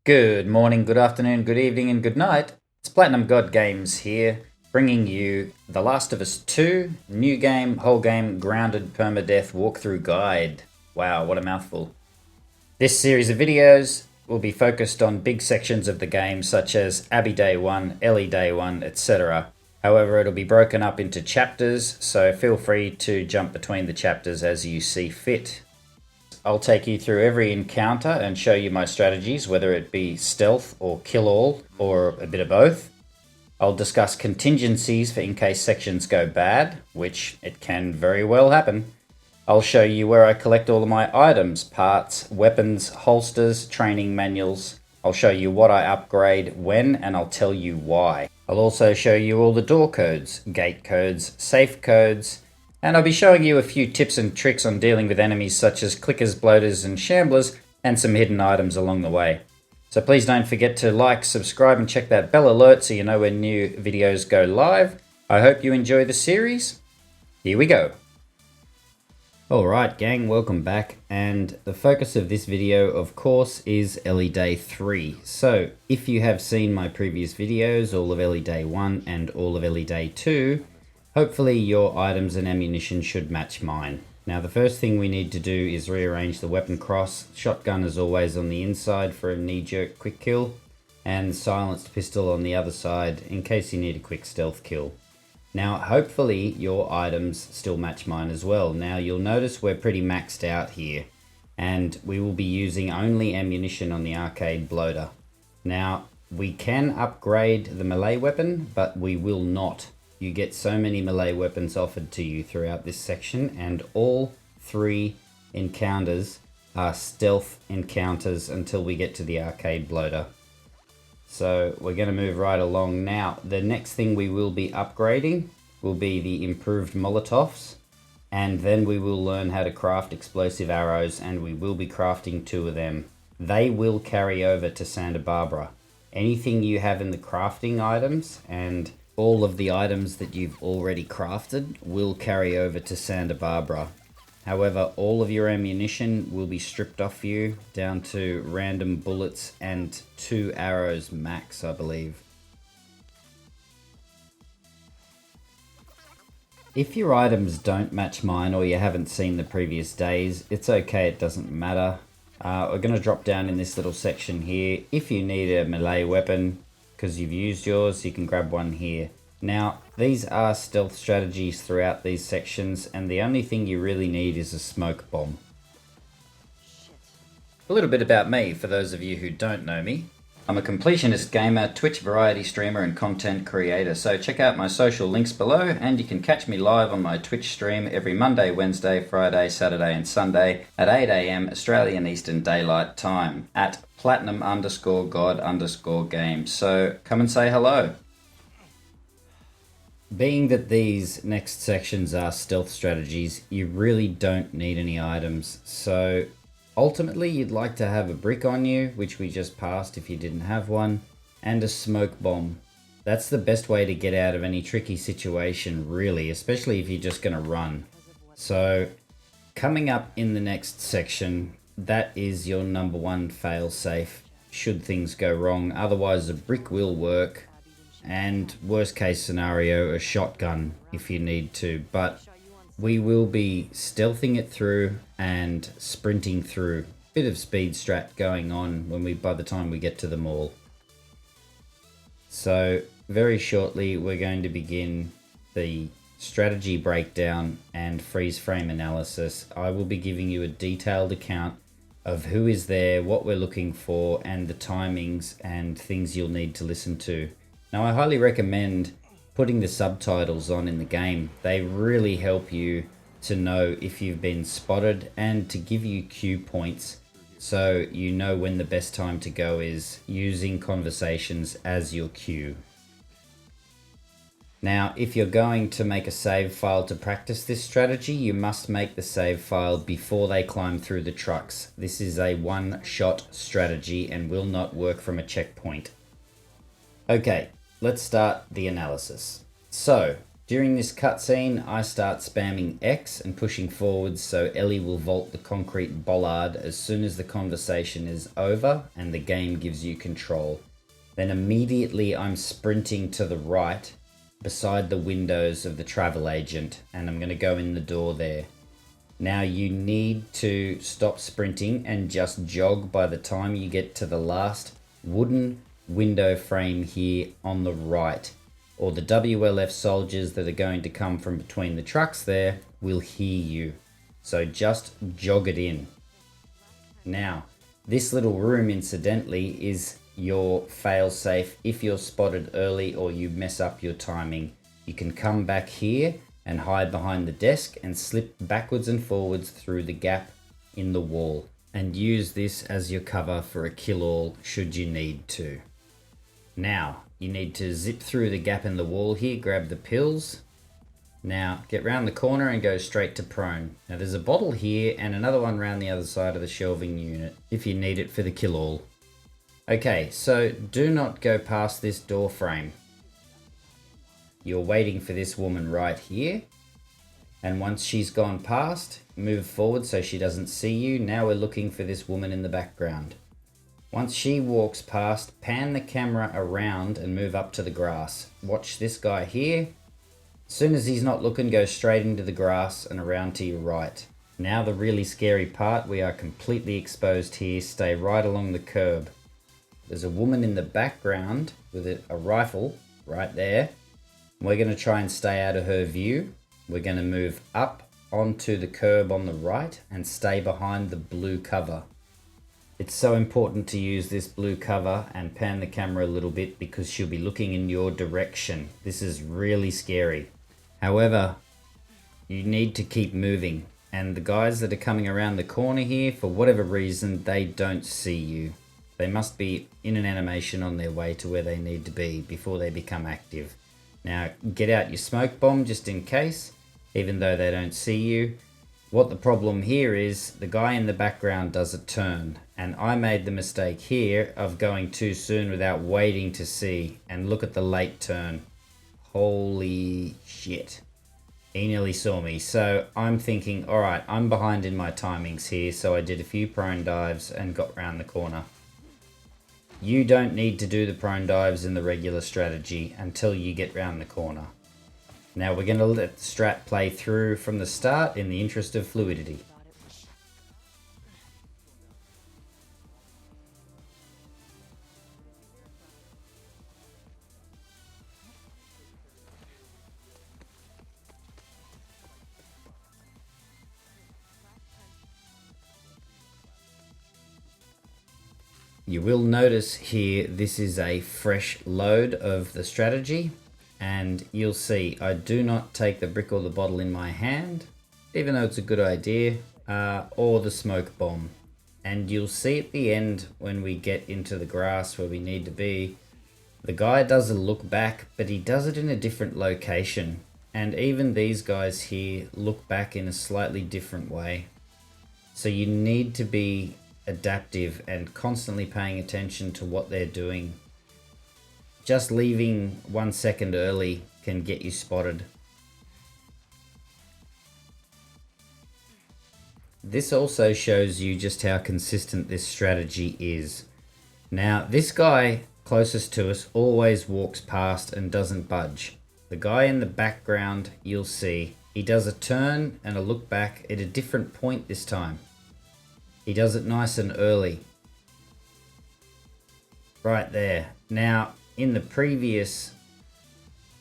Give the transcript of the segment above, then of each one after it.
Good morning, good afternoon, good evening, and good night. It's Platinum God Games here, bringing you The Last of Us 2, new game, whole game, grounded permadeath walkthrough guide. Wow, what a mouthful. This series of videos will be focused on big sections of the game, such as Abby Day 1, Ellie Day 1, etc. However, it'll be broken up into chapters, so feel free to jump between the chapters as you see fit. I'll take you through every encounter and show you my strategies, whether it be stealth or kill all or a bit of both. I'll discuss contingencies for in case sections go bad, which it can very well happen. I'll show you where I collect all of my items, parts, weapons, holsters, training manuals. I'll show you what I upgrade when, and I'll tell you why. I'll also show you all the door codes, gate codes, safe codes, and I'll be showing you a few tips and tricks on dealing with enemies such as clickers, bloaters, and shamblers, and some hidden items along the way. So please don't forget to like, subscribe, and check that bell alert so you know when new videos go live. I hope you enjoy the series. Here we go. Alright gang, welcome back, and the focus of this video of course is Ellie Day 3. So if you have seen my previous videos, all of Ellie Day 1 and all of Ellie Day 2, hopefully your items and ammunition should match mine. Now the first thing we need to do is rearrange the weapon cross. Shotgun is always on the inside for a knee-jerk quick kill, and silenced pistol on the other side in case you need a quick stealth kill. Now hopefully your items still match mine as well. Now you'll notice we're pretty maxed out here, and we will be using only ammunition on the arcade bloater. Now we can upgrade the melee weapon, but we will not. You get so many melee weapons offered to you throughout this section, and all three encounters are stealth encounters until we get to the arcade bloater. So we're going to move right along now. The next thing we will be upgrading will be the improved Molotovs, and then we will learn how to craft explosive arrows, and we will be crafting 2 of them. They will carry over to Santa Barbara. Anything you have in the crafting items and all of the items that you've already crafted will carry over to Santa Barbara. However, all of your ammunition will be stripped off you down to random bullets and 2 arrows max, I believe. If your items don't match mine or you haven't seen the previous days, it's okay, it doesn't matter. We're going to drop down in this little section here. If you need a melee weapon because you've used yours, you can grab one here. Now, these are stealth strategies throughout these sections, and the only thing you really need is a smoke bomb. A little bit about me, for those of you who don't know me. I'm a completionist gamer, Twitch variety streamer, and content creator, so check out my social links below, and you can catch me live on my Twitch stream every Monday, Wednesday, Friday, Saturday, and Sunday at 8 AM Australian Eastern Daylight Time at platinum_god_game. So come and say hello. Being that these next sections are stealth strategies, you really don't need any items. So ultimately you'd like to have a brick on you, which we just passed if you didn't have one, and a smoke bomb. That's the best way to get out of any tricky situation really, especially if you're just going to run. So coming up in the next section, that is your number 1 fail safe should things go wrong. Otherwise a brick will work. And worst case scenario, a shotgun if you need to, but we will be stealthing it through and sprinting through. Bit of speed strat going on by the time we get to the mall. So very shortly we're going to begin the strategy breakdown and freeze frame analysis. I will be giving you a detailed account of who is there, what we're looking for, and the timings and things you'll need to listen to. Now I highly recommend putting the subtitles on in the game. They really help you to know if you've been spotted and to give you cue points so you know when the best time to go is, using conversations as your cue. Now if you're going to make a save file to practice this strategy, you must make the save file before they climb through the trucks. This is a one-shot strategy and will not work from a checkpoint. Okay. Let's start the analysis. So, During this cutscene, I start spamming X and pushing forwards so Ellie will vault the concrete bollard as soon as the conversation is over and the game gives you control. Then immediately I'm sprinting to the right beside the windows of the travel agent, and I'm going to go in the door there. Now you need to stop sprinting and just jog by the time you get to the last wooden window frame here on the right, or the WLF soldiers that are going to come from between the trucks there will hear you. So just jog it in. Now, this little room incidentally is your fail-safe. If you're spotted early or you mess up your timing, you can come back here and hide behind the desk and slip backwards and forwards through the gap in the wall and use this as your cover for a kill-all should you need to. Now, you need to zip through the gap in the wall here, grab the pills. Now, get round the corner and go straight to prone. Now, there's a bottle here and another one round the other side of the shelving unit if you need it for the kill-all. Okay, so do not go past this door frame. You're waiting for this woman right here. And once she's gone past, move forward so she doesn't see you. Now we're looking for this woman in the background. Once she walks past, pan the camera around and move up to the grass. Watch this guy here. As soon as he's not looking, go straight into the grass and around to your right. Now the really scary part, we are completely exposed here. Stay right along the curb. There's a woman in the background with a rifle right there. We're going to try and stay out of her view. We're going to move up onto the curb on the right and stay behind the blue cover. It's so important to use this blue cover and pan the camera a little bit because she'll be looking in your direction. This is really scary. However, you need to keep moving. And the guys that are coming around the corner here, for whatever reason, they don't see you. They must be in an animation on their way to where they need to be before they become active. Now, get out your smoke bomb just in case, even though they don't see you. What the problem here is, the guy in the background does a turn, and I made the mistake here of going too soon without waiting to see, and look at the late turn. Holy shit. He nearly saw me, so I'm thinking, alright, I'm behind in my timings here, so I did a few prone dives and got round the corner. You don't need to do the prone dives in the regular strategy until you get round the corner. Now we're going to let the strat play through from the start in the interest of fluidity. You will notice here this is a fresh load of the strategy, and you'll see I do not take the brick or the bottle in my hand, even though it's a good idea, or the smoke bomb. And you'll see at the end when we get into the grass where we need to be, the guy does a look back, but he does it in a different location. And even these guys here look back in a slightly different way. So you need to be adaptive and constantly paying attention to what they're doing. Just leaving 1 second early can get you spotted. This also shows you just how consistent this strategy is. Now, this guy closest to us always walks past and doesn't budge. The guy in the background, you'll see, he does a turn and a look back at a different point this time. He does it nice and early. Right there. Now, in the previous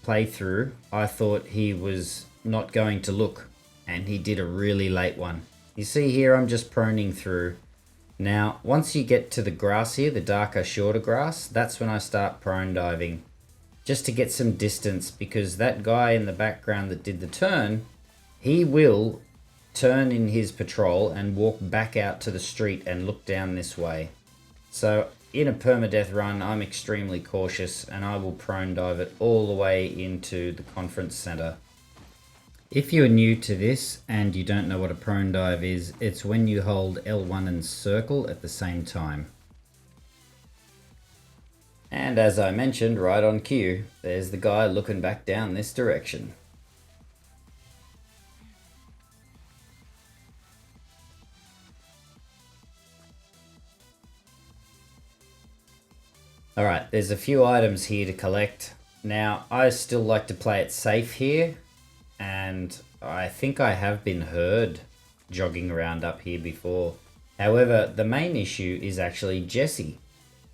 playthrough, I thought he was not going to look, and he did a really late one. You see here, I'm just proning through. Now, once you get to the grass here, the darker, shorter grass, that's when I start prone diving. Just to get some distance, because that guy in the background that did the turn, he will turn in his patrol and walk back out to the street and look down this way. So in a permadeath run, I'm extremely cautious and I will prone dive it all the way into the conference center. If you're new to this and you don't know what a prone dive is, it's when you hold L1 and circle at the same time. And as I mentioned, right on cue, there's the guy looking back down this direction. Alright, there's a few items here to collect. Now, I still like to play it safe here, and I think I have been heard jogging around up here before. However, the main issue is actually Jesse.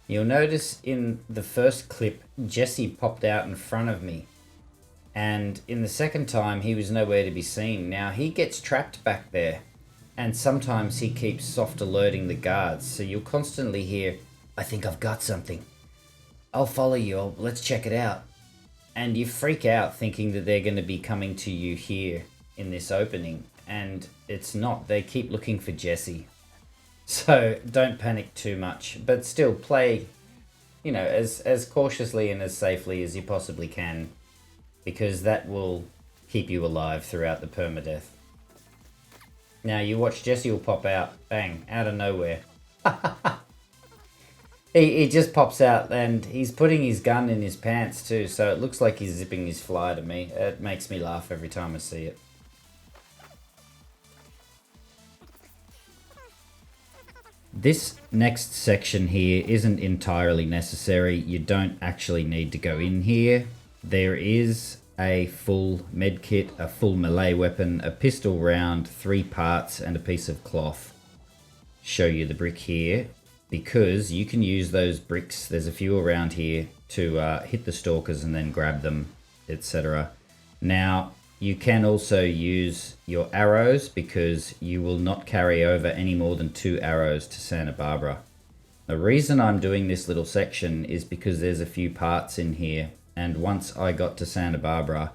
You'll notice in the first clip, Jesse popped out in front of me. And in the second time, he was nowhere to be seen. Now, he gets trapped back there. And sometimes he keeps soft alerting the guards. So you'll constantly hear, "I think I've got something. I'll follow you. Let's check it out." And you freak out thinking that they're going to be coming to you here in this opening. And it's not. They keep looking for Jesse. So don't panic too much, but still play, you know, as cautiously and as safely as you possibly can, because that will keep you alive throughout the permadeath. Now you watch Jesse will pop out, bang, out of nowhere. he just pops out and he's putting his gun in his pants too, so it looks like he's zipping his fly to me. It makes me laugh every time I see it. This next section here isn't entirely necessary. You don't actually need to go in here. There is a full med kit, a full melee weapon, a pistol round, 3 parts, and a piece of cloth. Show you the brick here, because you can use those bricks, there's a few around here, to hit the stalkers and then grab them, etc. Now, you can also use your arrows, because you will not carry over any more than 2 arrows to Santa Barbara. The reason I'm doing this little section is because there's a few parts in here, and once I got to Santa Barbara,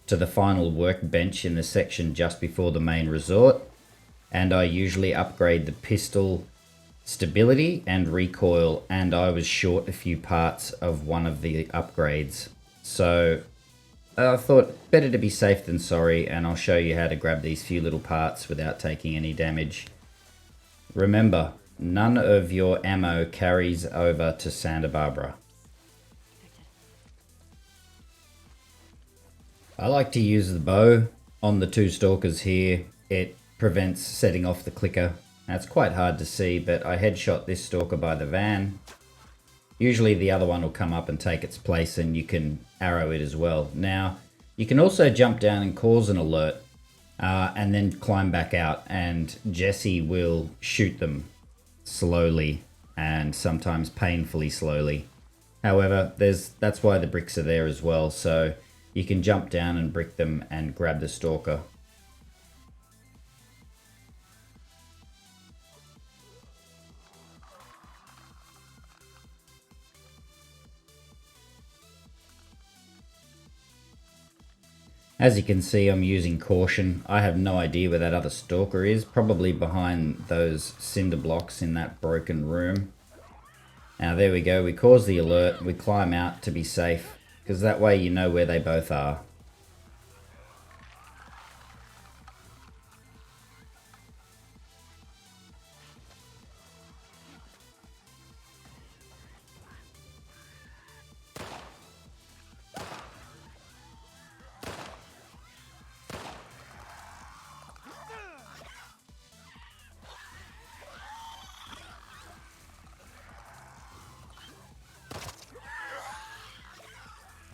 to the final workbench in the section just before the main resort, and I usually upgrade the pistol stability and recoil, and I was short a few parts of one of the upgrades. So I thought better to be safe than sorry, and I'll show you how to grab these few little parts without taking any damage. Remember, none of your ammo carries over to Santa Barbara. I like to use the bow on the 2 stalkers here. It prevents setting off the clicker. Now, it's quite hard to see, but I headshot this stalker by the van. Usually the other one will come up and take its place, and you can arrow it as well. Now, you can also jump down and cause an alert, and then climb back out, and Jesse will shoot them slowly and sometimes painfully slowly. However, that's why the bricks are there as well, so you can jump down and brick them and grab the stalker. As you can see, I'm using caution. I have no idea where that other stalker is, probably behind those cinder blocks in that broken room. Now there we go, we cause the alert, we climb out to be safe, because that way you know where they both are.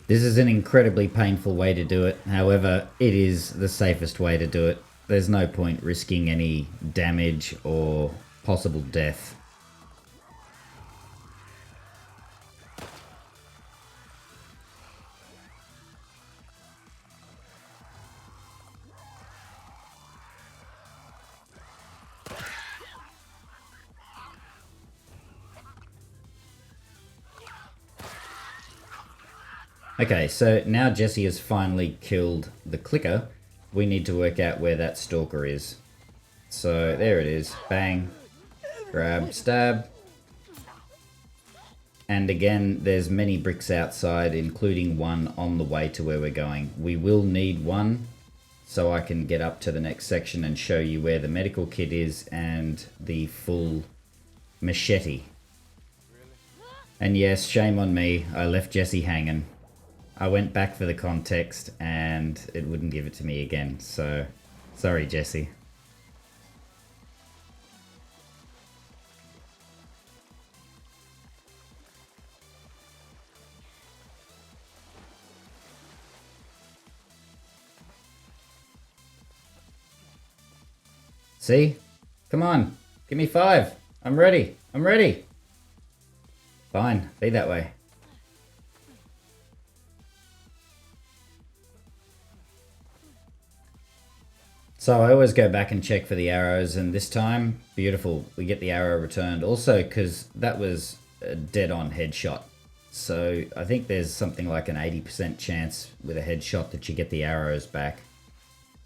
This is an incredibly painful way to do it, however, it is the safest way to do it. There's no point risking any damage or possible death. Okay, so now Jesse has finally killed the clicker. We need to work out where that stalker is. So there it is. Bang. Grab, stab. And again, there's many bricks outside, including one on the way to where we're going. We will need one so I can get up to the next section and show you where the medical kit is and the full machete. And yes, shame on me, I left Jesse hanging. I went back for the context and it wouldn't give it to me again, so sorry Jesse. See? Come on. Give me 5. I'm ready. I'm ready. Fine. Be that way. So I always go back and check for the arrows, and this time, beautiful, we get the arrow returned. Also, because that was a dead-on headshot. So I think there's something like an 80% chance with a headshot that you get the arrows back.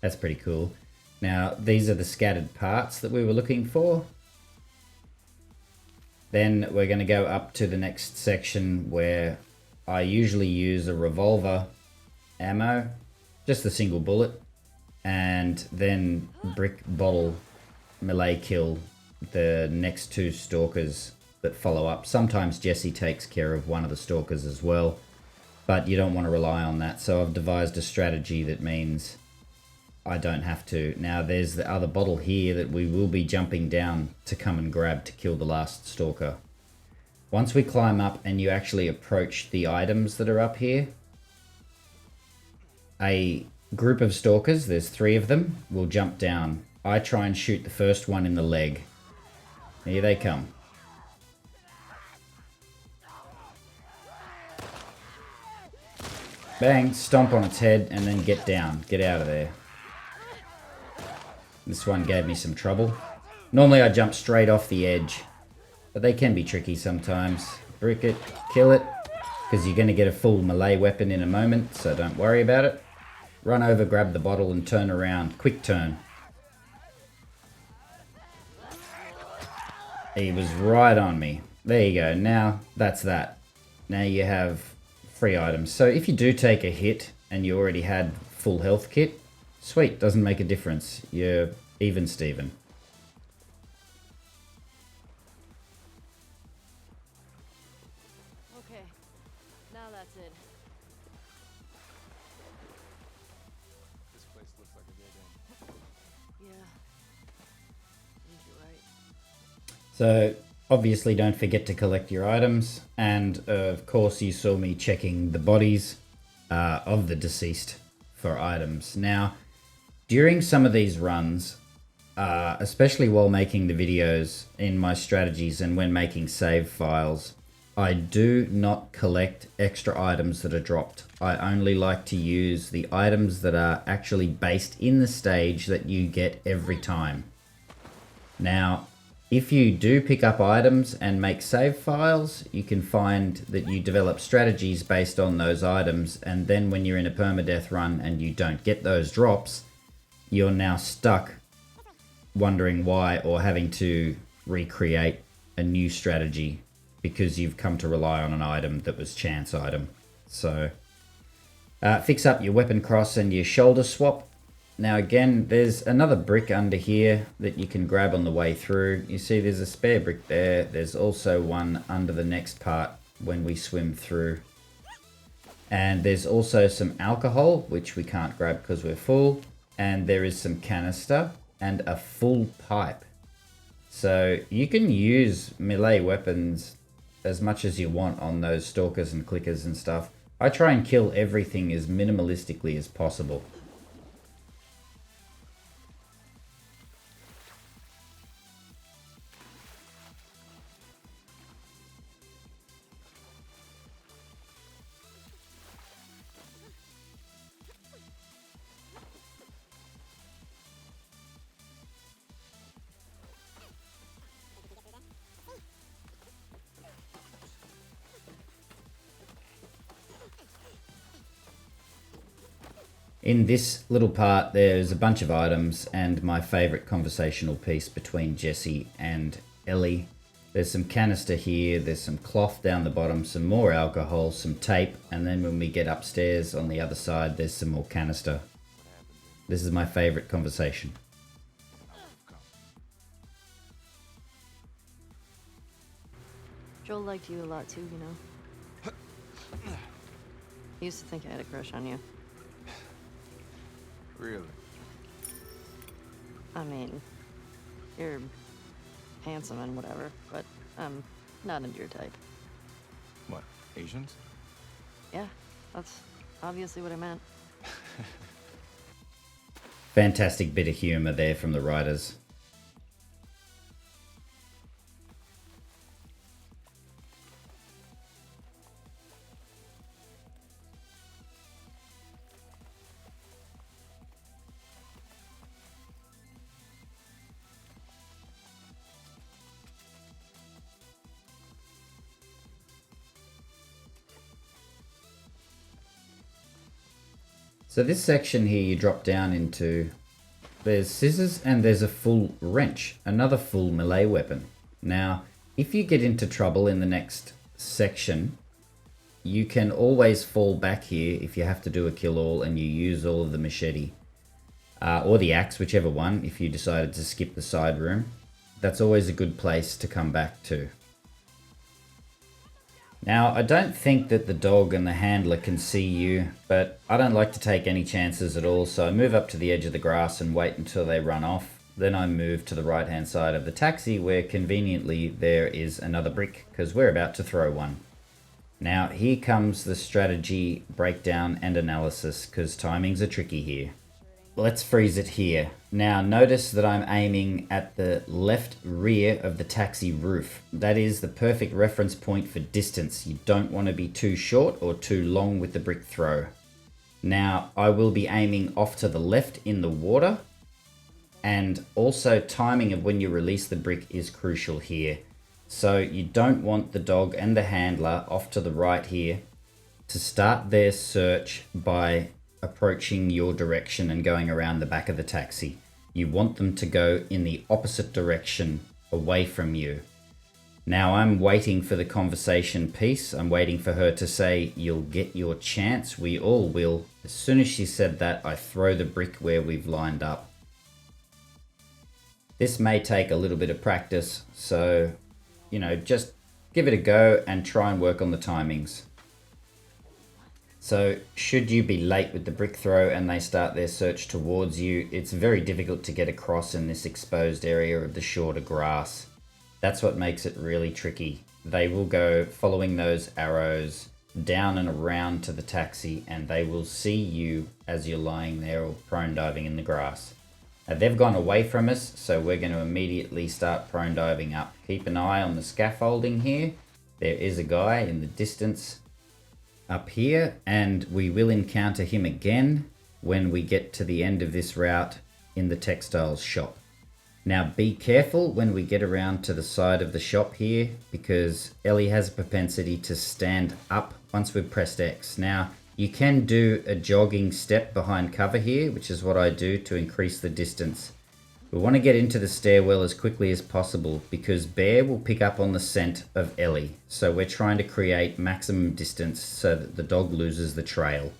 That's pretty cool. Now, these are the scattered parts that we were looking for. Then we're going to go up to the next section where I usually use a revolver ammo, just a single bullet. And then brick bottle melee kill the next 2 stalkers that follow up. Sometimes Jesse takes care of one of the stalkers as well, but you don't want to rely on that. So I've devised a strategy that means I don't have to. Now there's the other bottle here that we will be jumping down to come and grab to kill the last stalker. Once we climb up and you actually approach the items that are up here, a group of stalkers, there's 3 of them, will jump down. I try and shoot the first one in the leg. Here they come. Bang, stomp on its head and then get down. Get out of there. This one gave me some trouble. Normally I jump straight off the edge, but they can be tricky sometimes. Brick it, kill it, because you're going to get a full melee weapon in a moment, so don't worry about it. Run over, grab the bottle and turn around. Quick turn. He was right on me. There you go. Now that's that. Now you have free items. So if you do take a hit and you already had full health kit, sweet, doesn't make a difference. You're even Steven. Okay, now that's it. This place looks like a dead end. Yeah, I think you're right. So obviously don't forget to collect your items, and of course you saw me checking the bodies of the deceased for items. Now during some of these runs, especially while making the videos in my strategies and when making save files, I do not collect extra items that are dropped. I only like to use the items that are actually based in the stage that you get every time. Now, if you do pick up items and make save files, you can find that you develop strategies based on those items, and then when you're in a permadeath run and you don't get those drops, you're now stuck wondering why or having to recreate a new strategy because you've come to rely on an item that was chance item. So fix up your weapon cross and your shoulder swap. Now again, there's another brick under here that you can grab on the way through. You see there's a spare brick there. There's also one under the next part when we swim through. And there's also some alcohol, which we can't grab because we're full. And there is some canister and a full pipe. So you can use melee weapons as much as you want on those stalkers and clickers and stuff. I try and kill everything as minimalistically as possible. In this little part, there's a bunch of items and my favorite conversational piece between Jesse and Ellie. There's some canister here, there's some cloth down the bottom, some more alcohol, some tape, and then when we get upstairs on the other side, there's some more canister. This is my favorite conversation. Joel liked you a lot too, you know. He used to think I had a crush on you. Really? I mean, you're handsome and whatever, but I'm not into your type. What, Asians? Yeah, that's obviously what I meant. Fantastic bit of humour there from the writers. So this section here you drop down into, there's scissors and there's a full wrench, another full melee weapon. Now, if you get into trouble in the next section, you can always fall back here if you have to do a kill all and you use all of the machete. Or the axe, whichever one, if you decided to skip the side room. That's always a good place to come back to. Now, I don't think that the dog and the handler can see you, but I don't like to take any chances at all, so I move up to the edge of the grass and wait until they run off. Then I move to the right hand side of the taxi where conveniently there is another brick, because we're about to throw one. Now, here comes the strategy breakdown and analysis, because timings are tricky here. Let's freeze it here. Now notice that I'm aiming at the left rear of the taxi roof. That is the perfect reference point for distance. You don't want to be too short or too long with the brick throw. Now I will be aiming off to the left in the water, and also timing of when you release the brick is crucial here. So you don't want the dog and the handler off to the right here to start their search by approaching your direction and going around the back of the taxi. You want them to go in the opposite direction away from you. Now I'm waiting for the conversation piece. I'm waiting for her to say, "You'll get your chance." We all will. As soon as she said that, I throw the brick where we've lined up. This may take a little bit of practice, so, just give it a go and try and work on the timings. So should you be late with the brick throw and they start their search towards you, it's very difficult to get across in this exposed area of the shorter grass. That's what makes it really tricky. They will go following those arrows down and around to the taxi, and they will see you as you're lying there or prone diving in the grass. Now they've gone away from us, so we're going to immediately start prone diving up. Keep an eye on the scaffolding here. There is a guy in the distance up here, and we will encounter him again when we get to the end of this route in the textiles shop. Now be careful when we get around to the side of the shop here, because Ellie has a propensity to stand up once we've pressed X. Now you can do a jogging step behind cover here, which is what I do to increase the distance. We want to get into the stairwell as quickly as possible because Bear will pick up on the scent of Ellie. So we're trying to create maximum distance so that the dog loses the trail.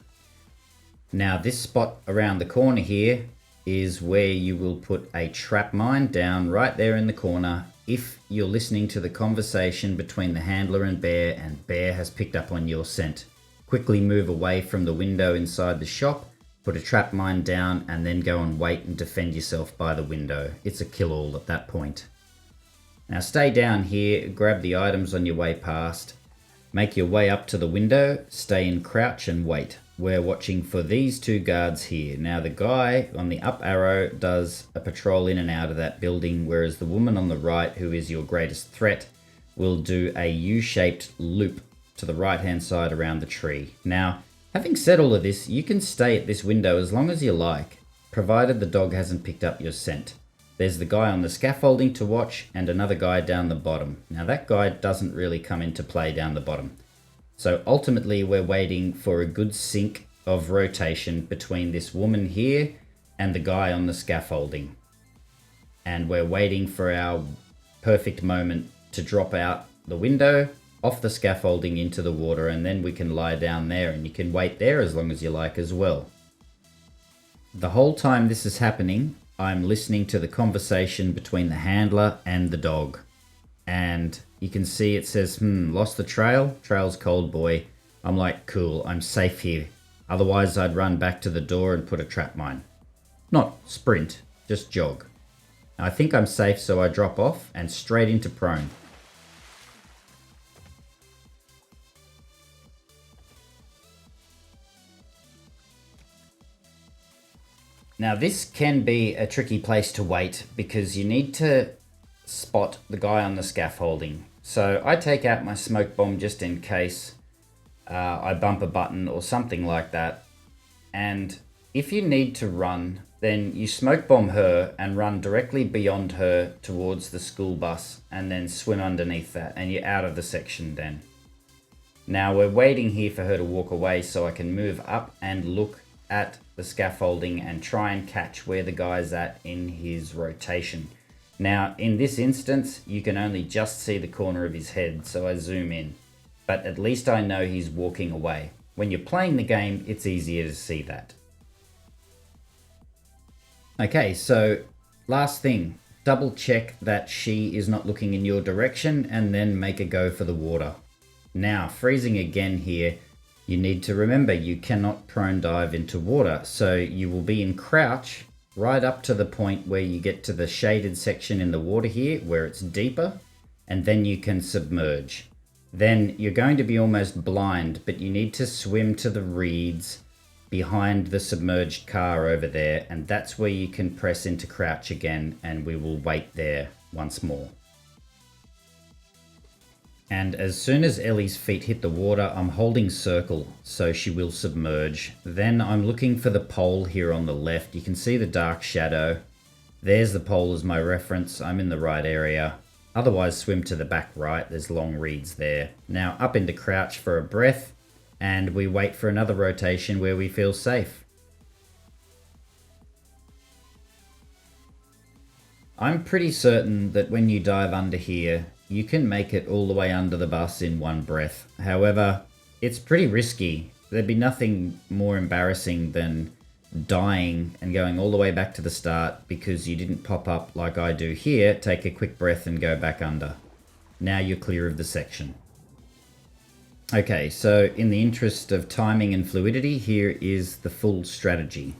Now this spot around the corner here is where you will put a trap mine down right there in the corner if you're listening to the conversation between the handler and Bear has picked up on your scent. Quickly move away from the window inside the shop, put a trap mine down, and then go and wait and defend yourself by the window. It's a kill all at that point. Now stay down here, grab the items on your way past, make your way up to the window, stay in crouch and wait. We're watching for these two guards here. Now the guy on the up arrow does a patrol in and out of that building, whereas the woman on the right, who is your greatest threat, will do a U-shaped loop to the right hand side around the tree. Now, having said all of this, you can stay at this window as long as you like, provided the dog hasn't picked up your scent. There's the guy on the scaffolding to watch and another guy down the bottom. Now that guy doesn't really come into play down the bottom. So ultimately we're waiting for a good sync of rotation between this woman here and the guy on the scaffolding. And we're waiting for our perfect moment to drop out the window, off the scaffolding into the water, and then we can lie down there, and you can wait there as long as you like as well. The whole time this is happening, I'm listening to the conversation between the handler and the dog. And you can see it says, lost the trail, trail's cold boy. I'm like, cool, I'm safe here. Otherwise I'd run back to the door and put a trap mine. Not sprint, just jog. I think I'm safe, so I drop off and straight into prone. Now this can be a tricky place to wait because you need to spot the guy on the scaffolding. So I take out my smoke bomb just in case I bump a button or something like that. And if you need to run, then you smoke bomb her and run directly beyond her towards the school bus and then swim underneath that, and you're out of the section then. Now we're waiting here for her to walk away so I can move up and look at the scaffolding and try and catch where the guy's at in his rotation. Now, in this instance, you can only just see the corner of his head, so I zoom in. But at least I know he's walking away. When you're playing the game, it's easier to see that. Okay, so last thing, double check that she is not looking in your direction and then make a go for the water. Now, freezing again here, you need to remember you cannot prone dive into water, so you will be in crouch right up to the point where you get to the shaded section in the water here where it's deeper, and then you can submerge. Then you're going to be almost blind, but you need to swim to the reeds behind the submerged car over there, and that's where you can press into crouch again, and we will wait there once more. And as soon as Ellie's feet hit the water, I'm holding circle, so she will submerge. Then I'm looking for the pole here on the left. You can see the dark shadow. There's the pole as my reference. I'm in the right area. Otherwise, swim to the back right. There's long reeds there. Now up into crouch for a breath, and we wait for another rotation where we feel safe. I'm pretty certain that when you dive under here, you can make it all the way under the bus in one breath. However, it's pretty risky. There'd be nothing more embarrassing than dying and going all the way back to the start because you didn't pop up like I do here, take a quick breath and go back under. Now you're clear of the section. Okay, so in the interest of timing and fluidity, here is the full strategy.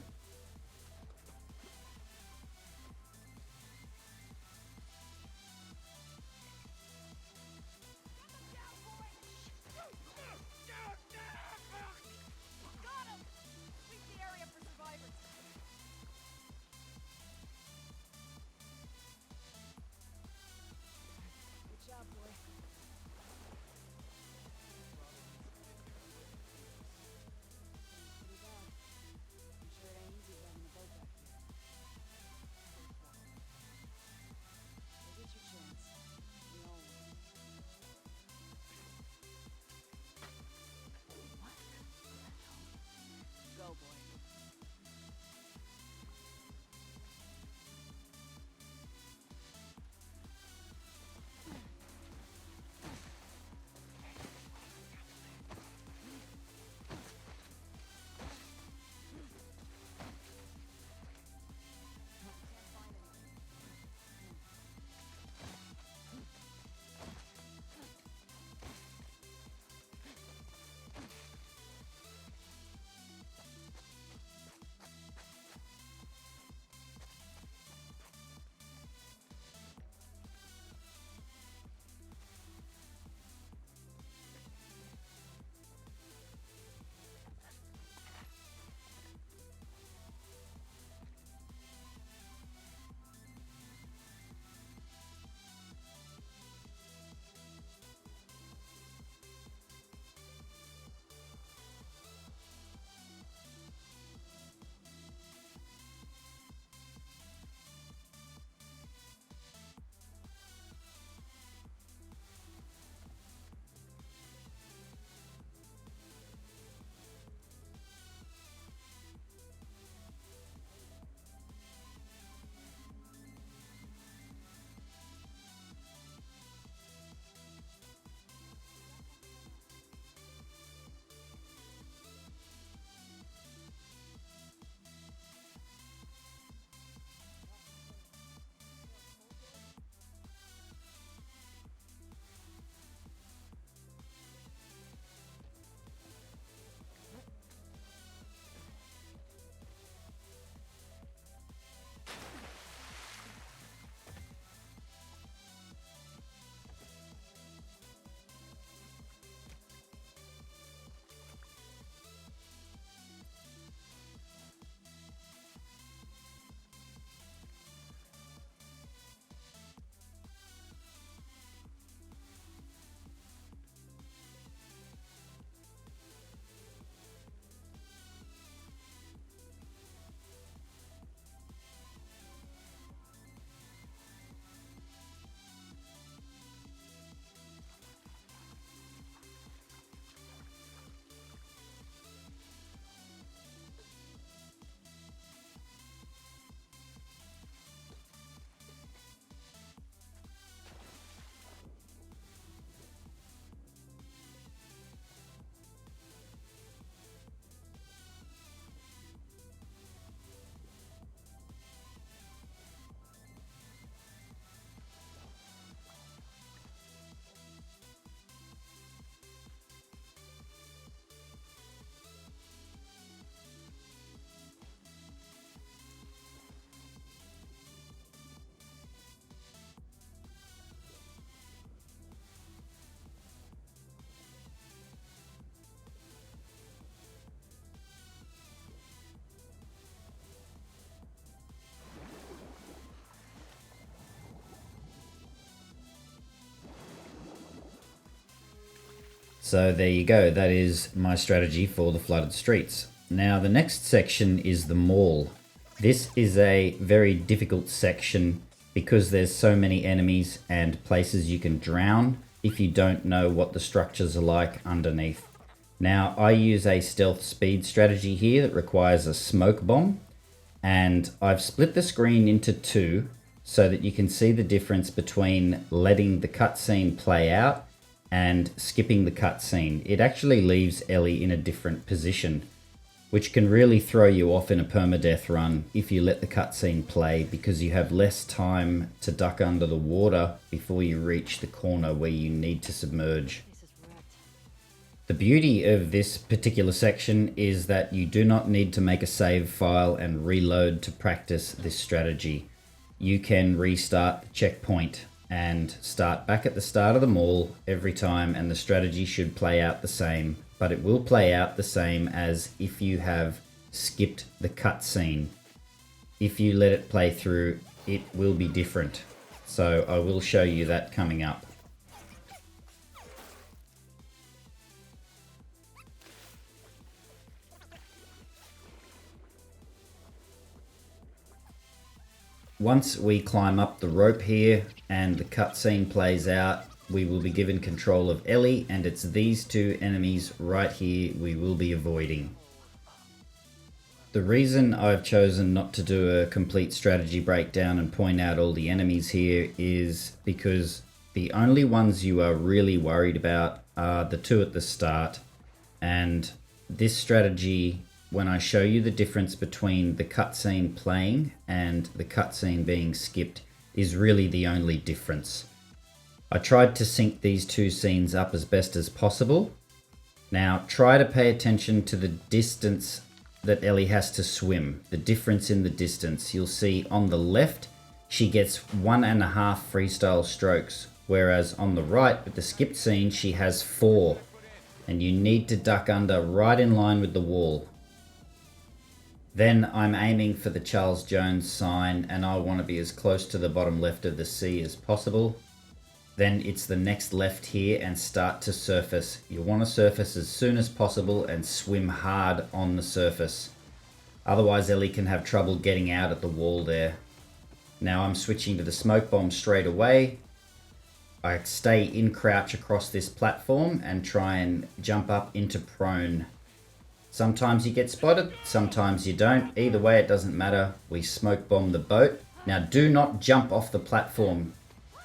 So there you go, that is my strategy for the flooded streets. Now the next section is the mall. This is a very difficult section because there's so many enemies and places you can drown if you don't know what the structures are like underneath. Now I use a stealth speed strategy here that requires a smoke bomb, and I've split the screen into two so that you can see the difference between letting the cutscene play out and skipping the cutscene. It actually leaves Ellie in a different position, which can really throw you off in a permadeath run if you let the cutscene play, because you have less time to duck under the water before you reach the corner where you need to submerge. The beauty of this particular section is that you do not need to make a save file and reload to practice this strategy. You can restart the checkpoint and start back at the start of the mall every time, and the strategy should play out the same, but it will play out the same as if you have skipped the cutscene. If you let it play through, it will be different. So I will show you that coming up. Once we climb up the rope here and the cutscene plays out, we will be given control of Ellie, and it's these two enemies right here we will be avoiding. The reason I've chosen not to do a complete strategy breakdown and point out all the enemies here is because the only ones you are really worried about are the two at the start, and this strategy, when I show you the difference between the cutscene playing and the cutscene being skipped, is really the only difference. I tried to sync these two scenes up as best as possible. Now try to pay attention to the distance that Ellie has to swim, the difference in the distance. You'll see on the left she gets 1.5 freestyle strokes, whereas on the right with the skipped scene she has 4, and you need to duck under right in line with the wall. Then I'm aiming for the Charles Jones sign, and I want to be as close to the bottom left of the sea as possible. Then it's the next left here and start to surface. You want to surface as soon as possible and swim hard on the surface. Otherwise Ellie can have trouble getting out at the wall there. Now I'm switching to the smoke bomb straight away. I stay in crouch across this platform and try and jump up into prone. Sometimes you get spotted, sometimes you don't. Either way, it doesn't matter. We smoke bomb the boat. Now do not jump off the platform.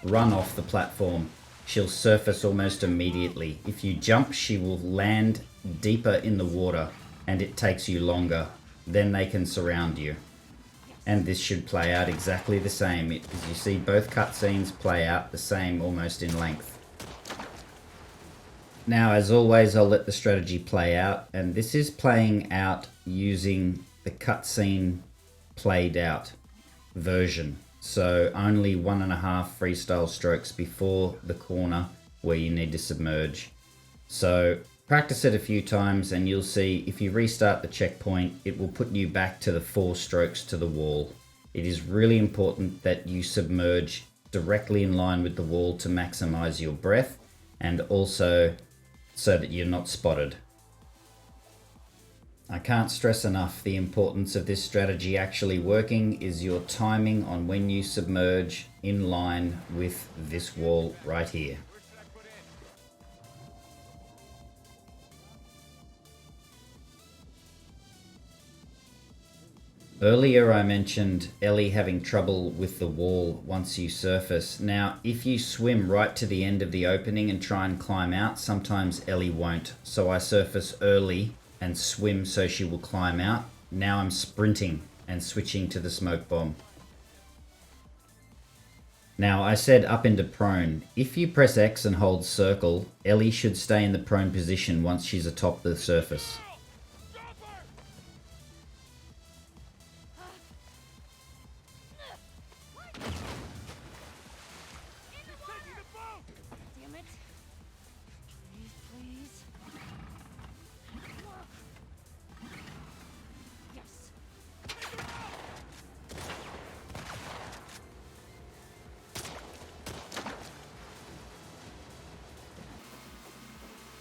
Run off the platform. She'll surface almost immediately. If you jump, she will land deeper in the water and it takes you longer. Then they can surround you. And this should play out exactly the same. As you see, both cutscenes play out the same, almost in length. Now, as always, I'll let the strategy play out, and this is playing out using the cutscene played out version. So only 1.5 freestyle strokes before the corner where you need to submerge. So practice it a few times and you'll see if you restart the checkpoint, it will put you back to the 4 strokes to the wall. It is really important that you submerge directly in line with the wall to maximize your breath, and also so that you're not spotted. I can't stress enough the importance of this strategy actually working is your timing on when you submerge in line with this wall right here. Earlier I mentioned Ellie having trouble with the wall once you surface. Now if you swim right to the end of the opening and try and climb out, sometimes Ellie won't. So I surface early and swim so she will climb out. Now I'm sprinting and switching to the smoke bomb. Now I said up into prone. If you press X and hold circle, Ellie should stay in the prone position once she's atop the surface. Damn it. Please. Yes.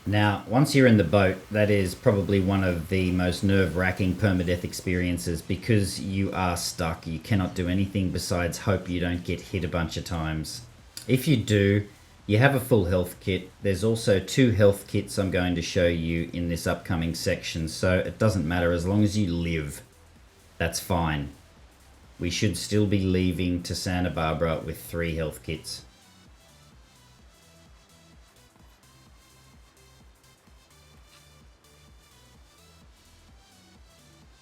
Now, once you're in the boat, that is probably one of the most nerve-wracking permadeath experiences because you are stuck. You cannot do anything besides hope you don't get hit a bunch of times. If you do, you have a full health kit. There's also 2 health kits I'm going to show you in this upcoming section, so it doesn't matter as long as you live. That's fine. We should still be leaving to Santa Barbara with 3 health kits.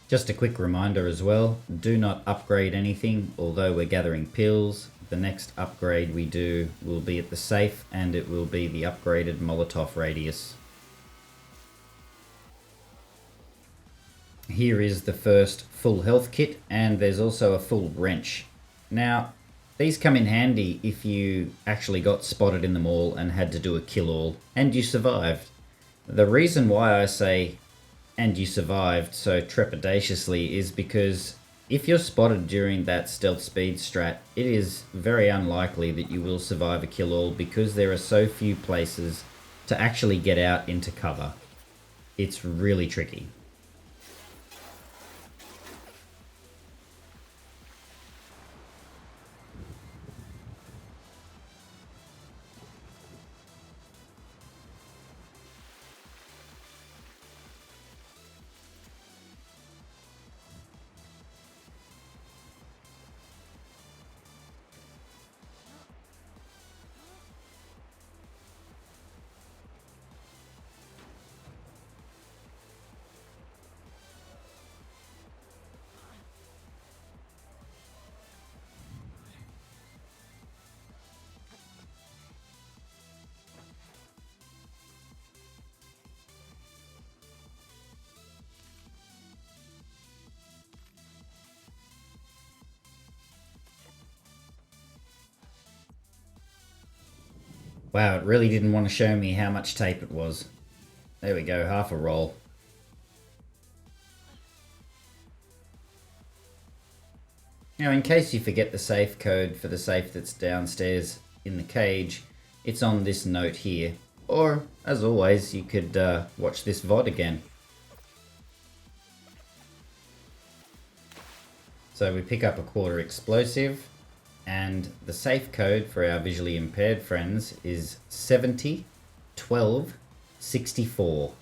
Just a quick reminder as well, do not upgrade anything, although we're gathering pills. The next upgrade we do will be at the safe, and it will be the upgraded Molotov radius. Here is the first full health kit, and there's also a full wrench. Now, these come in handy if you actually got spotted in the mall and had to do a kill-all, and you survived. The reason why I say and you survived so trepidatiously is because if you're spotted during that stealth speed strat, it is very unlikely that you will survive a kill-all because there are so few places to actually get out into cover. It's really tricky. Wow, it really didn't want to show me how much tape it was. There we go, half a roll. Now, in case you forget the safe code for the safe that's downstairs in the cage, it's on this note here. Or, as always, you could watch this VOD again. So we pick up a quarter explosive, and the safe code for our visually impaired friends is 70 12 64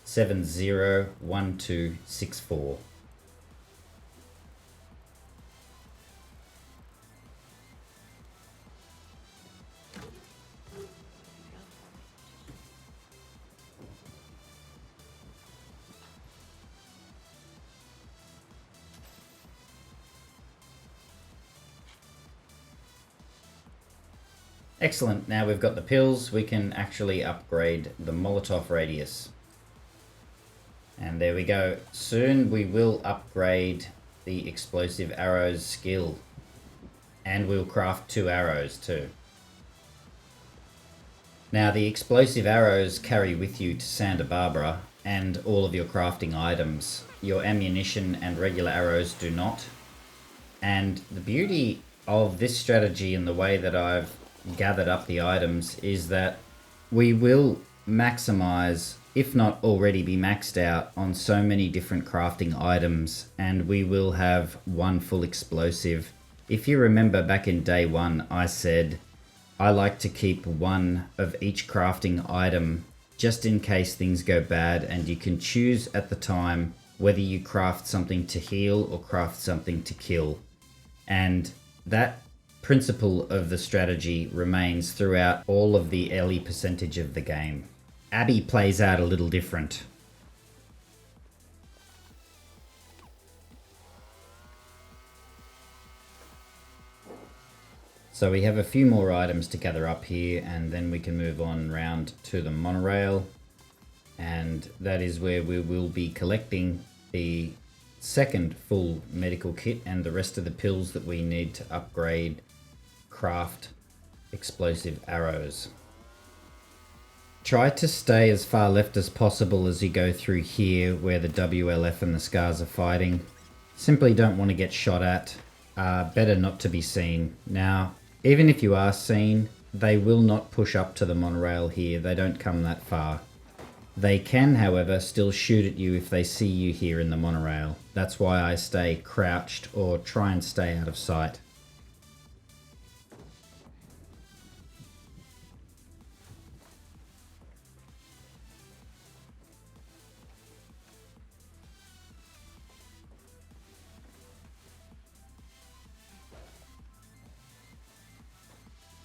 701264. Excellent, now we've got the pills, we can actually upgrade the Molotov radius. And there we go. Soon we will upgrade the explosive arrows skill. And we'll craft 2 arrows too. Now the explosive arrows carry with you to Santa Barbara and all of your crafting items. Your ammunition and regular arrows do not. And the beauty of this strategy and the way that I've gathered up the items is that we will maximize, if not already be maxed out, on so many different crafting items, and we will have 1 full explosive. If you remember back in day 1, I said I like to keep 1 of each crafting item just in case things go bad, and you can choose at the time whether you craft something to heal or craft something to kill. And that principle of the strategy remains throughout all of the Ellie percentage of the game. Abby plays out a little different. So we have a few more items to gather up here, and then we can move on round to the monorail, and that is where we will be collecting the second full medical kit and the rest of the pills that we need to upgrade craft explosive arrows. Try to stay as far left as possible as you go through here where the WLF and the Scars are fighting. Simply don't want to get shot at. Better not to be seen. Now, even if you are seen, they will not push up to the monorail here. They don't come that far. They can, however, still shoot at you if they see you here in the monorail. That's why I stay crouched or try and stay out of sight.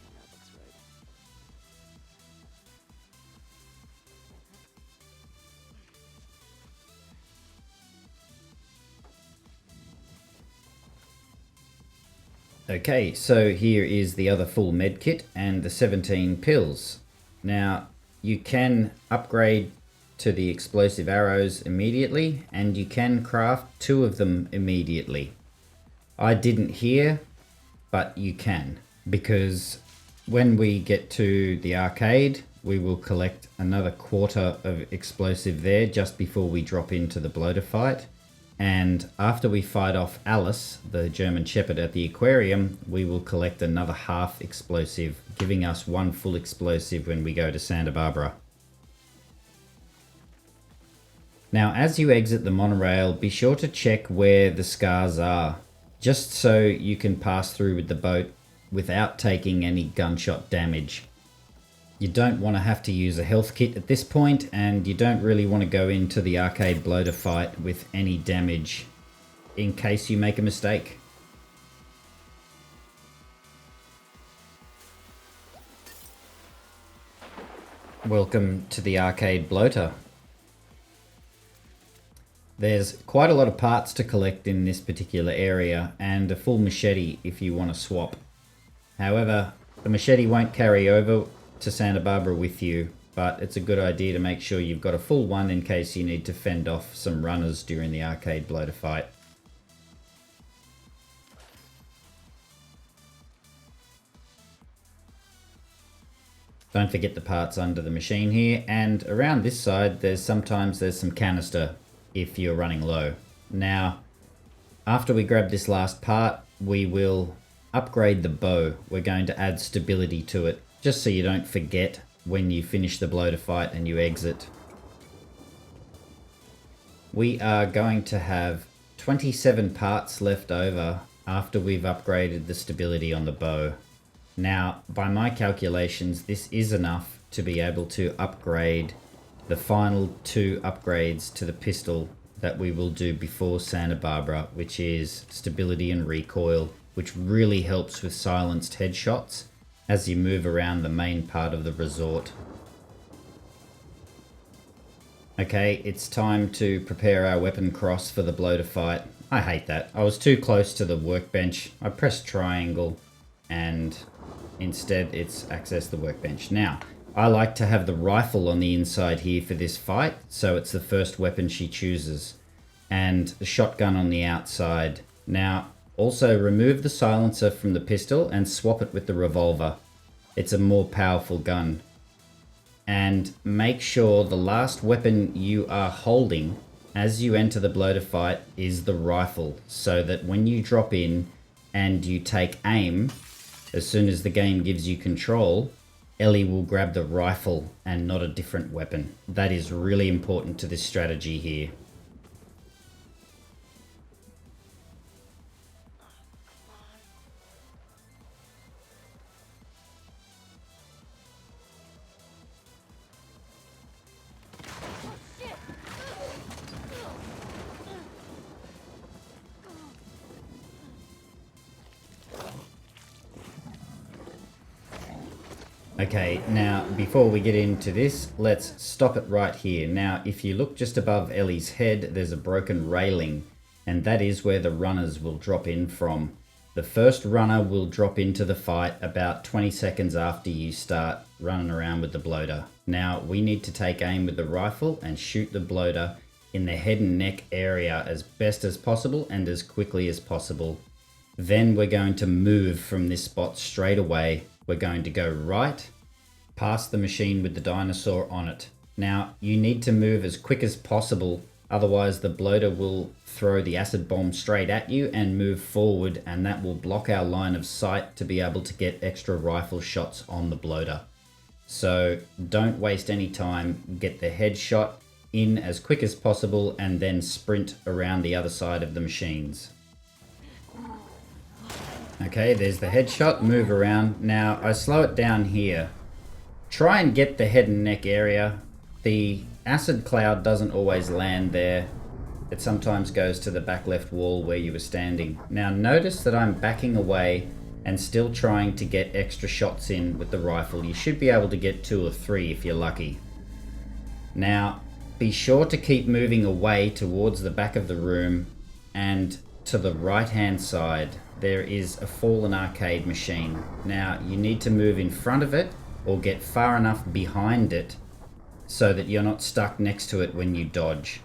Yeah, that's right. Okay, so here is the other full med kit and the 17 pills. Now, you can upgrade to the explosive arrows immediately, and you can craft 2 of them immediately. I didn't here, but you can, because when we get to the arcade, we will collect another quarter of explosive there just before we drop into the bloater fight. And after we fight off Alice, the German Shepherd at the Aquarium, we will collect another half explosive, giving us 1 full explosive when we go to Santa Barbara. Now, as you exit the monorail, be sure to check where the scars are, just so you can pass through with the boat without taking any gunshot damage. You don't want to have to use a health kit at this point, and you don't really want to go into the arcade bloater fight with any damage in case you make a mistake. Welcome to the arcade bloater. There's quite a lot of parts to collect in this particular area, and a full machete if you want to swap. However, the machete won't carry over to Santa Barbara with you, but it's a good idea to make sure you've got a full one in case you need to fend off some runners during the arcade bloater fight. Don't forget the parts under the machine here, and around this side there's some canister if you're running low. Now, after we grab this last part, we will upgrade the bow. We're going to add stability to it, just so you don't forget when you finish the bloater fight and you exit. We are going to have 27 parts left over after we've upgraded the stability on the bow. Now, by my calculations, this is enough to be able to upgrade the final 2 upgrades to the pistol that we will do before Santa Barbara, which is stability and recoil, which really helps with silenced headshots as you move around the main part of the resort. Okay, it's time to prepare our weapon cross for the bloater fight. I hate that. I was too close to the workbench. I pressed triangle and instead it's access the workbench. Now, I like to have the rifle on the inside here for this fight, so it's the first weapon she chooses, and the shotgun on the outside. Now, also remove the silencer from the pistol and swap it with the revolver. It's a more powerful gun. And make sure the last weapon you are holding as you enter the bloater fight is the rifle, so that when you drop in and you take aim, as soon as the game gives you control, Ellie will grab the rifle and not a different weapon. That is really important to this strategy here. Okay, now before we get into this, let's stop it right here. Now, if you look just above Ellie's head, there's a broken railing, and that is where the runners will drop in from. The first runner will drop into the fight about 20 seconds after you start running around with the bloater. Now, we need to take aim with the rifle and shoot the bloater in the head and neck area as best as possible and as quickly as possible. Then we're going to move from this spot straight away. We're going to go right, past the machine with the dinosaur on it. Now, you need to move as quick as possible, otherwise the bloater will throw the acid bomb straight at you and move forward, and that will block our line of sight to be able to get extra rifle shots on the bloater. So don't waste any time. Get the headshot in as quick as possible and then sprint around the other side of the machines. Okay, there's the headshot. Move around. Now I slow it down here. Try and get the head and neck area. The acid cloud doesn't always land there. It sometimes goes to the back left wall where you were standing. Now notice that I'm backing away and still trying to get extra shots in with the rifle. You should be able to get 2 or 3 if you're lucky. Now be sure to keep moving away towards the back of the room, and to the right hand side there is a fallen arcade machine. Now you need to move in front of it or get far enough behind it so that you're not stuck next to it when you dodge.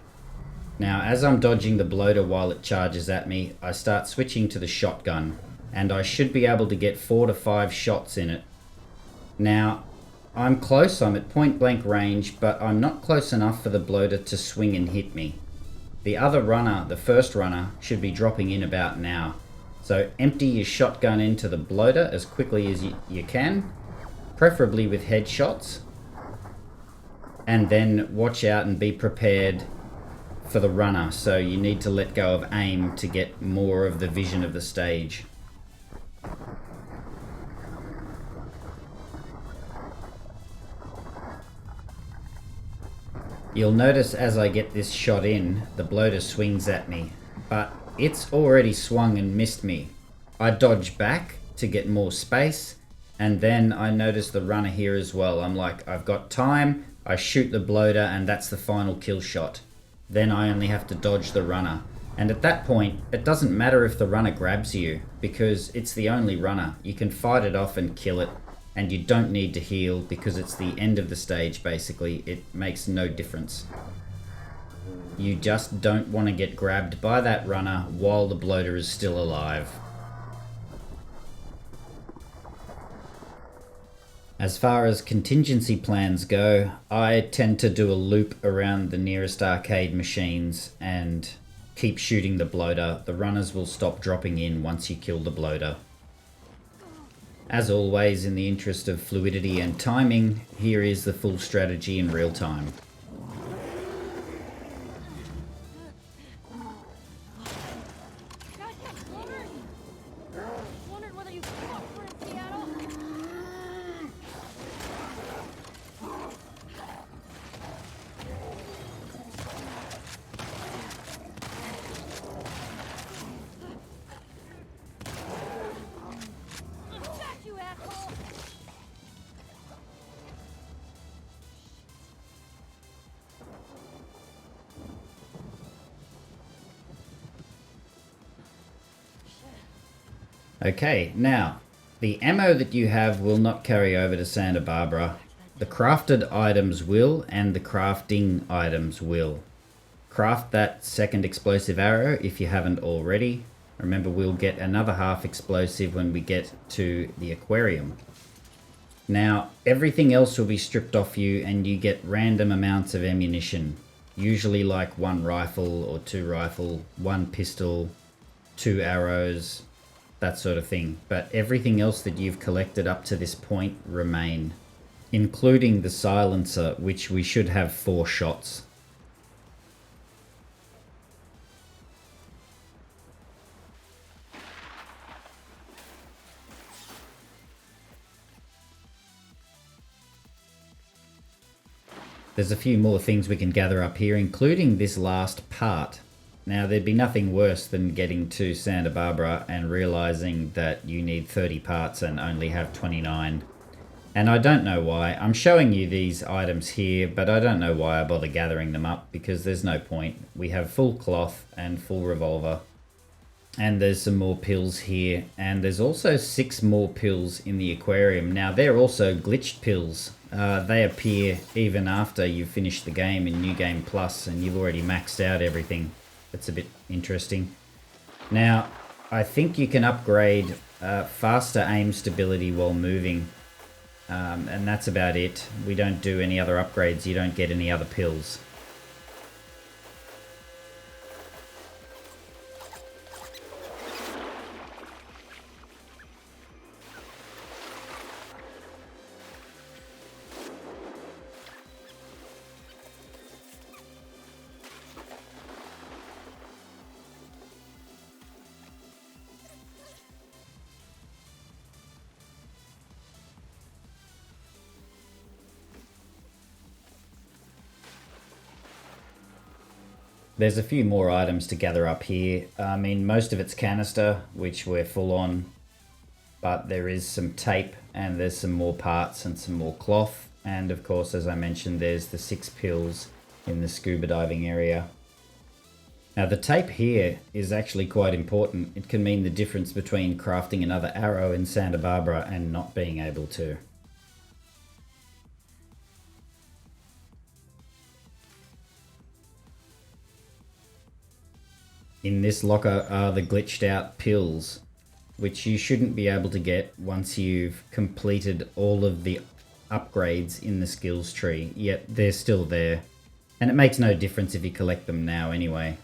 Now as I'm dodging the bloater while it charges at me, I start switching to the shotgun, and I should be able to get 4 to 5 shots in it. Now I'm close, I'm at point blank range, but I'm not close enough for the bloater to swing and hit me. The other runner, the first runner, should be dropping in about now. So empty your shotgun into the bloater as quickly as you can, preferably with headshots, and then watch out and be prepared for the runner. So you need to let go of aim to get more of the vision of the stage. You'll notice as I get this shot in, the bloater swings at me, but it's already swung and missed me. I dodge back to get more space, and then I notice the runner here as well. I'm like, I've got time, I shoot the bloater, and that's the final kill shot. Then I only have to dodge the runner. And at that point, it doesn't matter if the runner grabs you, because it's the only runner. You can fight it off and kill it, and you don't need to heal because it's the end of the stage basically. It makes no difference. You just don't want to get grabbed by that runner while the bloater is still alive. As far as contingency plans go, I tend to do a loop around the nearest arcade machines and keep shooting the bloater. The runners will stop dropping in once you kill the bloater. As always, in the interest of fluidity and timing, here is the full strategy in real time. Okay, now, the ammo that you have will not carry over to Santa Barbara. The crafted items will, and the crafting items will. Craft that second explosive arrow if you haven't already. Remember, we'll get another half explosive when we get to the aquarium. Now, everything else will be stripped off you and you get random amounts of ammunition. Usually like 1 rifle or 2 rifle, 1 pistol, 2 arrows, that sort of thing. But everything else that you've collected up to this point remain, including the silencer, which we should have 4 shots. There's a few more things we can gather up here, including this last part. Now, there'd be nothing worse than getting to Santa Barbara and realizing that you need 30 parts and only have 29. And I don't know why. I'm showing you these items here, but I don't know why I bother gathering them up, because there's no point. We have full cloth and full revolver. And there's some more pills here. And there's also 6 more pills in the aquarium. Now, they're also glitched pills. They appear even after you've finished the game in New Game Plus and you've already maxed out everything. It's a bit interesting. Now, I think you can upgrade faster aim stability while moving. And that's about it. We don't do any other upgrades. You don't get any other pills. There's a few more items to gather up here. I mean, most of it's canister, which we're full on, but there is some tape and there's some more parts and some more cloth. And of course, as I mentioned, there's the 6 pills in the scuba diving area. Now the tape here is actually quite important. It can mean the difference between crafting another arrow in Santa Barbara and not being able to. In this locker are the glitched out pills, which you shouldn't be able to get once you've completed all of the upgrades in the skills tree, yet they're still there. And it makes no difference if you collect them now anyway.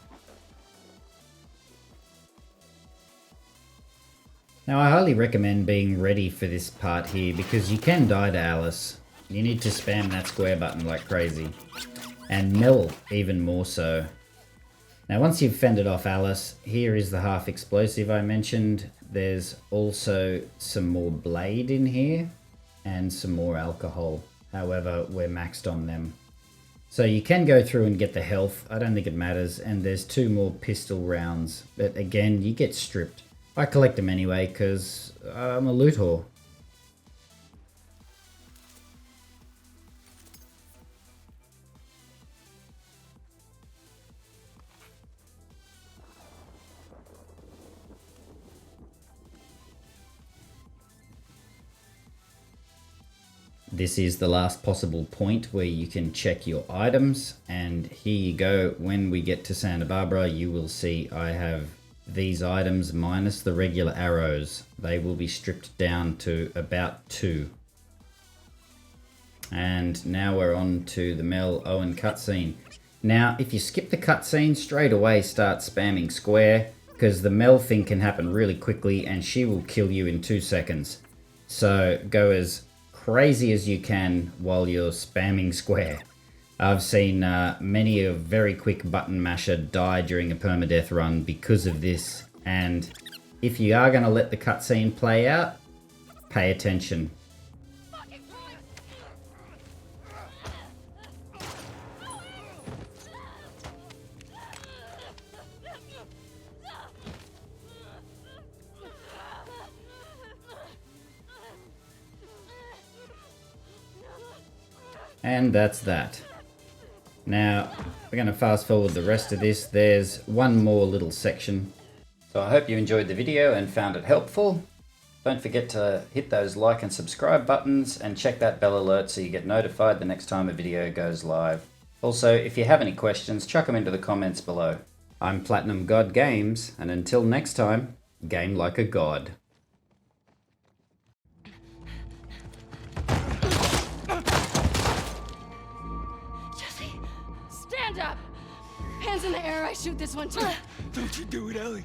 Now I highly recommend being ready for this part here because you can die to Alice. You need to spam that square button like crazy. And Mel even more so. Now once you've fended off Alice, here is the half explosive I mentioned. There's also some more blade in here and some more alcohol. However, we're maxed on them. So you can go through and get the health. I don't think it matters. And there's 2 more pistol rounds. But again, you get stripped. I collect them anyway because I'm a loot whore. This is the last possible point where you can check your items, and here you go. When we get to Santa Barbara, you will see I have these items minus the regular arrows. They will be stripped down to about 2. And now we're on to the Mel Owen cutscene. Now, if you skip the cutscene, straight away start spamming square, because the Mel thing can happen really quickly and she will kill you in 2 seconds. So go as crazy as you can while you're spamming square. I've seen many a very quick button masher die during a permadeath run because of this, and if you are going to let the cutscene play out, pay attention. And that's that. Now, we're going to fast forward the rest of this. There's one more little section. So I hope you enjoyed the video and found it helpful. Don't forget to hit those like and subscribe buttons and check that bell alert so you get notified the next time a video goes live. Also, if you have any questions, chuck them into the comments below. I'm Platinum God Games, and until next time, game like a god. Stand up! Hands in the air, I shoot this one too. Don't you do it, Ellie.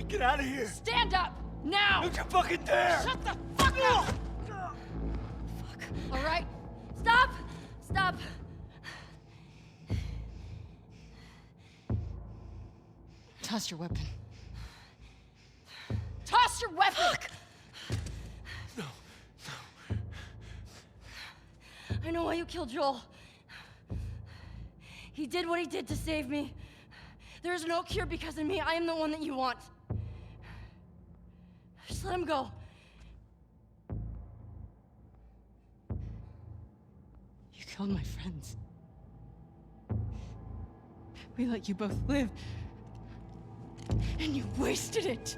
Get out of here. Stand up! Now! Don't you fucking dare! Shut the fuck up! Fuck. Alright? Stop! Stop! Toss your weapon. Toss your weapon! Fuck. No. I know why you killed Joel. He did what he did to save me. There is no cure because of me. I am the one that you want. Just let him go. You killed my friends. We let you both live. And you wasted it.